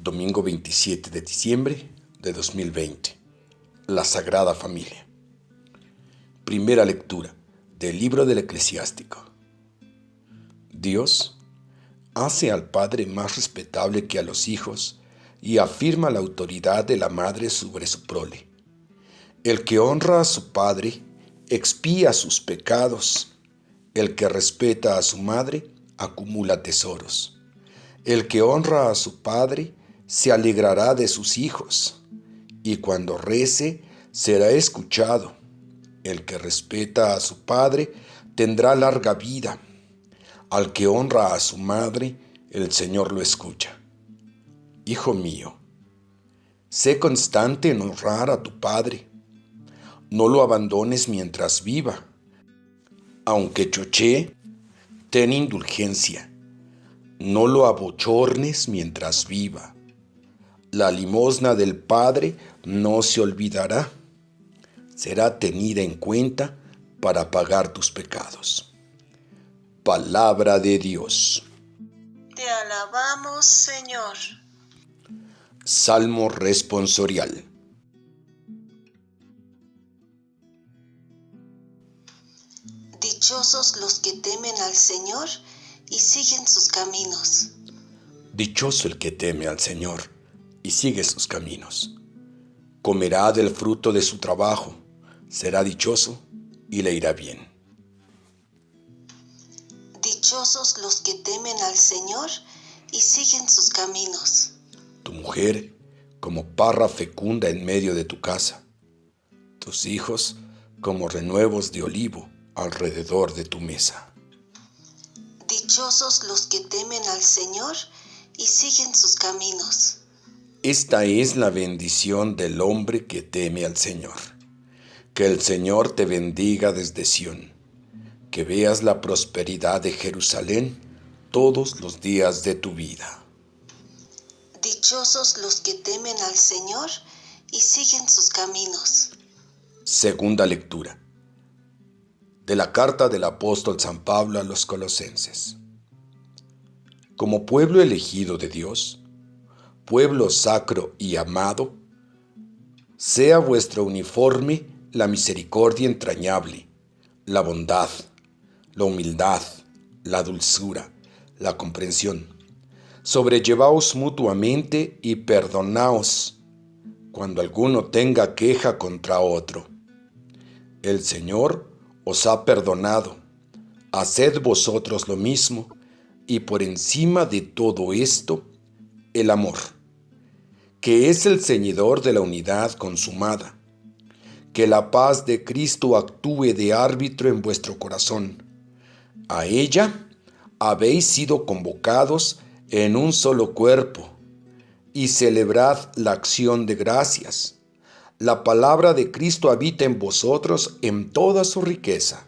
Domingo 27 de diciembre de 2020. La Sagrada Familia. Primera lectura del libro del Eclesiástico. Dios hace al padre más respetable que a los hijos y afirma la autoridad de la madre sobre su prole. El que honra a su padre expía sus pecados. El que respeta a su madre acumula tesoros. El que honra a su padre se alegrará de sus hijos, y cuando rece será escuchado. El que respeta a su padre tendrá larga vida. Al que honra a su madre, el Señor lo escucha. Hijo mío, sé constante en honrar a tu padre. No lo abandones mientras viva. Aunque chochee, ten indulgencia. No lo abochornes mientras viva. La limosna del Padre no se olvidará. Será tenida en cuenta para pagar tus pecados. Palabra de Dios. Te alabamos, Señor. Salmo responsorial. Dichosos los que temen al Señor y siguen sus caminos. Dichoso el que teme al Señor y sigue sus caminos. Comerá del fruto de su trabajo, será dichoso y le irá bien. Dichosos los que temen al Señor y siguen sus caminos. Tu mujer como parra fecunda en medio de tu casa, tus hijos como renuevos de olivo alrededor de tu mesa. Dichosos los que temen al Señor y siguen sus caminos. Esta es la bendición del hombre que teme al Señor. Que el Señor te bendiga desde Sión. Que veas la prosperidad de Jerusalén todos los días de tu vida. Dichosos los que temen al Señor y siguen sus caminos. Segunda lectura de la carta del apóstol San Pablo a los Colosenses. Como pueblo elegido de Dios, pueblo sacro y amado, sea vuestro uniforme la misericordia entrañable, la bondad, la humildad, la dulzura, la comprensión. Sobrellevaos mutuamente y perdonaos cuando alguno tenga queja contra otro. El Señor os ha perdonado. Haced vosotros lo mismo, y por encima de todo esto, el amor, que es el ceñidor de la unidad consumada. Que la paz de Cristo actúe de árbitro en vuestro corazón. A ella habéis sido convocados en un solo cuerpo, y celebrad la acción de gracias. La palabra de Cristo habita en vosotros en toda su riqueza.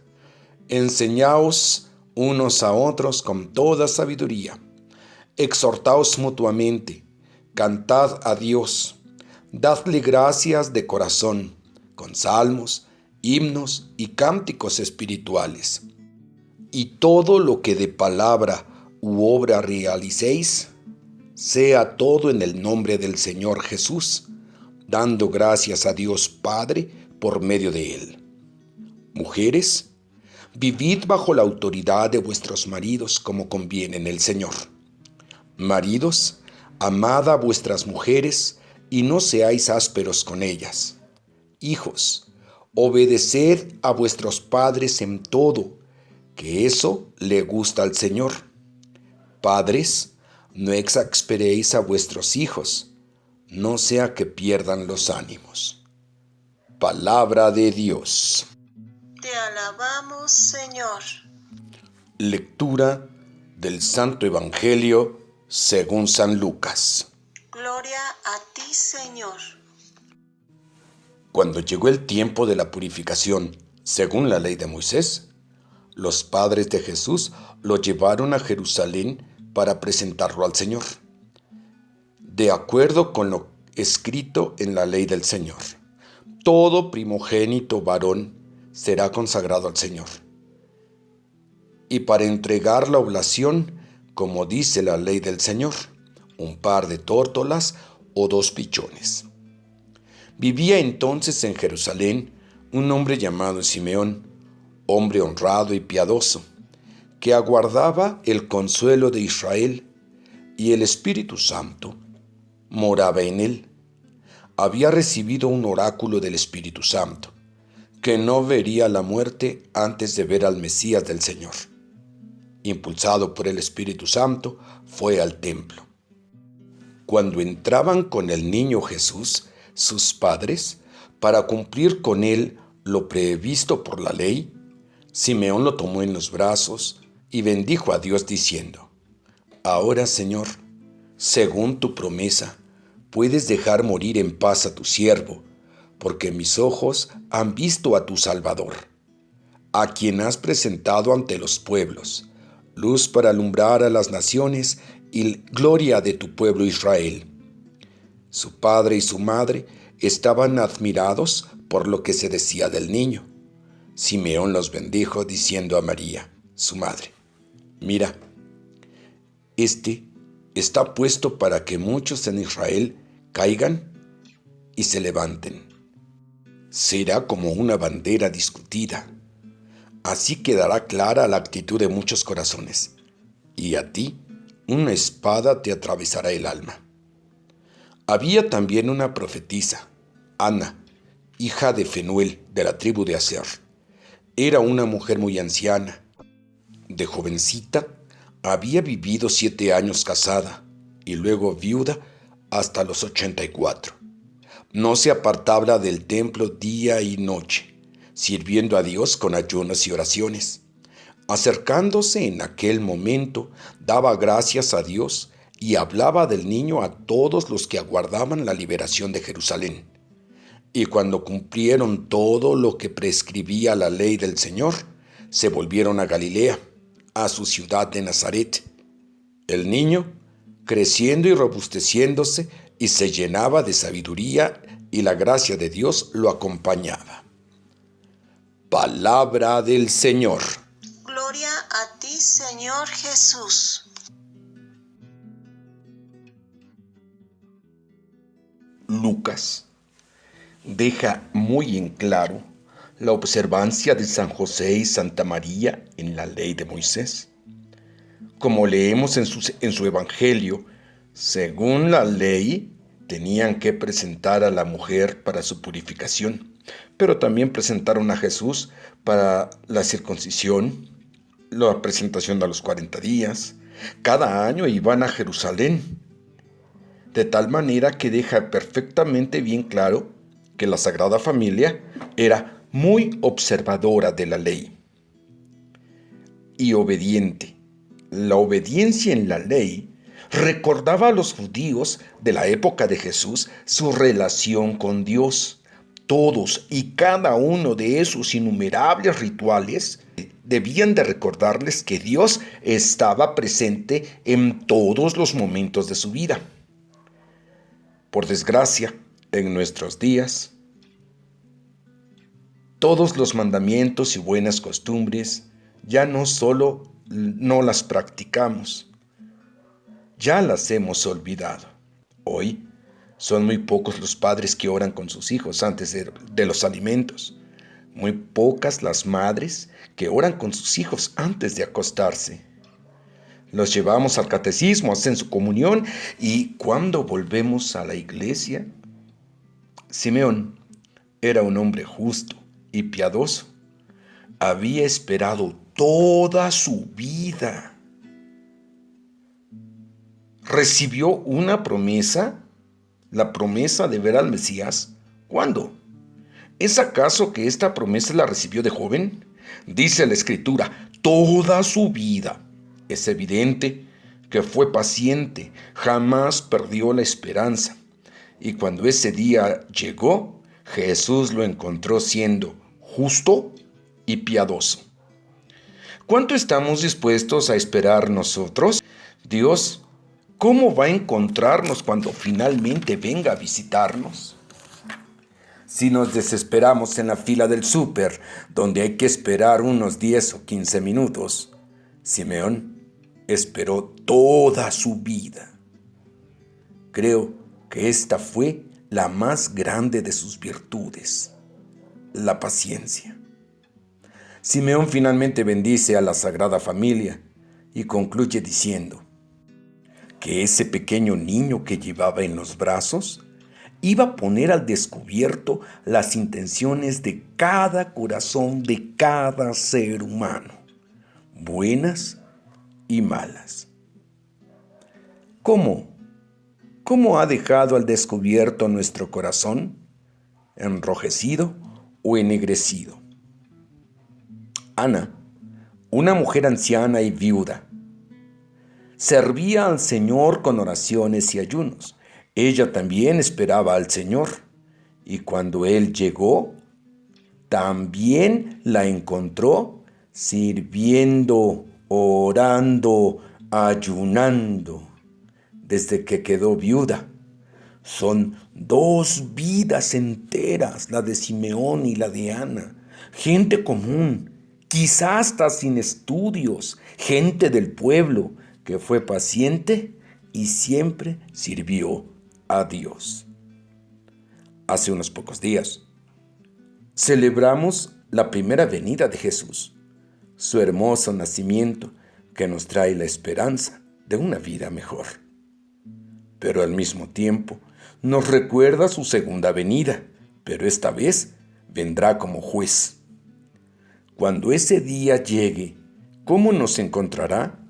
Enseñaos unos a otros con toda sabiduría. Exhortaos mutuamente, cantad a Dios, dadle gracias de corazón, con salmos, himnos y cánticos espirituales. Y todo lo que de palabra u obra realicéis, sea todo en el nombre del Señor Jesús, dando gracias a Dios Padre por medio de Él. Mujeres, vivid bajo la autoridad de vuestros maridos como conviene en el Señor. Maridos, amad a vuestras mujeres y no seáis ásperos con ellas. Hijos, obedeced a vuestros padres en todo, que eso le gusta al Señor. Padres, no exasperéis a vuestros hijos, no sea que pierdan los ánimos. Palabra de Dios. Te alabamos, Señor. Lectura del Santo Evangelio según San Lucas. Gloria a ti, Señor. Cuando llegó el tiempo de la purificación, según la ley de Moisés, los padres de Jesús lo llevaron a Jerusalén para presentarlo al Señor, de acuerdo con lo escrito en la ley del Señor. Todo primogénito varón será consagrado al Señor. Y para entregar la oblación, como dice la ley del Señor, un par de tórtolas o 2 pichones. Vivía entonces en Jerusalén un hombre llamado Simeón, hombre honrado y piadoso, que aguardaba el consuelo de Israel, y el Espíritu Santo moraba en él. Había recibido un oráculo del Espíritu Santo, que no vería la muerte antes de ver al Mesías del Señor. Impulsado por el Espíritu Santo, fue al templo. Cuando entraban con el niño Jesús, sus padres, para cumplir con él lo previsto por la ley, Simeón lo tomó en los brazos y bendijo a Dios diciendo: Ahora, Señor, según tu promesa, puedes dejar morir en paz a tu siervo, porque mis ojos han visto a tu Salvador, a quien has presentado ante los pueblos, luz para alumbrar a las naciones y gloria de tu pueblo Israel. Su padre y su madre estaban admirados por lo que se decía del niño. Simeón los bendijo diciendo a María, su madre: Mira, este está puesto para que muchos en Israel caigan y se levanten. Será como una bandera discutida. Así quedará clara la actitud de muchos corazones, y a ti una espada te atravesará el alma. Había también una profetisa, Ana, hija de Fenuel, de la tribu de Aser. Era una mujer muy anciana. De jovencita había vivido 7 años casada y luego viuda hasta los 84. No se apartaba del templo día y noche, sirviendo a Dios con ayunos y oraciones. Acercándose en aquel momento, daba gracias a Dios y hablaba del niño a todos los que aguardaban la liberación de Jerusalén. Y cuando cumplieron todo lo que prescribía la ley del Señor, se volvieron a Galilea, a su ciudad de Nazaret. El niño, creciendo y robusteciéndose, y se llenaba de sabiduría, y la gracia de Dios lo acompañaba. Palabra del Señor. Gloria a ti, Señor Jesús. Lucas deja muy en claro la observancia de San José y Santa María en la ley de Moisés. Como leemos en su Evangelio, según la ley, tenían que presentar a la mujer para su purificación, pero también presentaron a Jesús para la circuncisión, la presentación a los 40 días. Cada año iban a Jerusalén, de tal manera que deja perfectamente bien claro que la Sagrada Familia era muy observadora de la ley y obediente. La obediencia en la ley recordaba a los judíos de la época de Jesús su relación con Dios. Todos y cada uno de esos innumerables rituales debían de recordarles que Dios estaba presente en todos los momentos de su vida. Por desgracia, en nuestros días, todos los mandamientos y buenas costumbres ya no solo no las practicamos, ya las hemos olvidado. Hoy son muy pocos los padres que oran con sus hijos antes de los alimentos. Muy pocas las madres que oran con sus hijos antes de acostarse. Los llevamos al catecismo, hacen su comunión, y cuando volvemos a la iglesia, Simeón era un hombre justo y piadoso. Había esperado toda su vida. Recibió una promesa, la promesa de ver al Mesías. ¿Cuándo? ¿Es acaso que esta promesa la recibió de joven? Dice la Escritura, toda su vida. Es evidente que fue paciente, jamás perdió la esperanza. Y cuando ese día llegó, Jesús lo encontró siendo justo y piadoso. ¿Cuánto estamos dispuestos a esperar nosotros? Dios, ¿cómo va a encontrarnos cuando finalmente venga a visitarnos? Si nos desesperamos en la fila del súper, donde hay que esperar unos 10 o 15 minutos, Simeón esperó toda su vida. Creo que esta fue la más grande de sus virtudes, la paciencia. Simeón finalmente bendice a la Sagrada Familia y concluye diciendo que ese pequeño niño que llevaba en los brazos iba a poner al descubierto las intenciones de cada corazón de cada ser humano, buenas y malas. ¿Cómo? ¿Cómo ha dejado al descubierto nuestro corazón? ¿Enrojecido o ennegrecido? Ana, una mujer anciana y viuda, servía al Señor con oraciones y ayunos. Ella también esperaba al Señor, y cuando Él llegó, también la encontró sirviendo, orando, ayunando. Desde que quedó viuda, son 2 vidas enteras, la de Simeón y la de Ana. Gente común, quizás hasta sin estudios, gente del pueblo que fue paciente y siempre sirvió a Dios. Hace unos pocos días celebramos la primera venida de Jesús, su hermoso nacimiento que nos trae la esperanza de una vida mejor. Pero al mismo tiempo nos recuerda su segunda venida, pero esta vez vendrá como juez. Cuando ese día llegue, ¿cómo nos encontrará?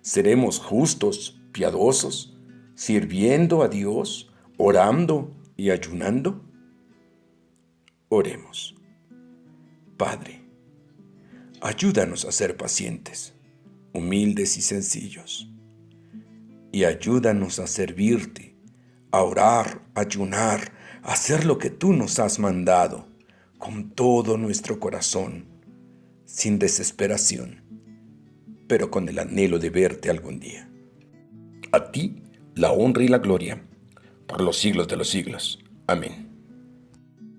¿Seremos justos, piadosos, sirviendo a Dios, orando y ayunando? Oremos. Padre, ayúdanos a ser pacientes, humildes y sencillos. Y ayúdanos a servirte, a orar, a ayunar, a hacer lo que tú nos has mandado, con todo nuestro corazón, sin desesperación, pero con el anhelo de verte algún día. A ti la honra y la gloria, por los siglos de los siglos. Amén.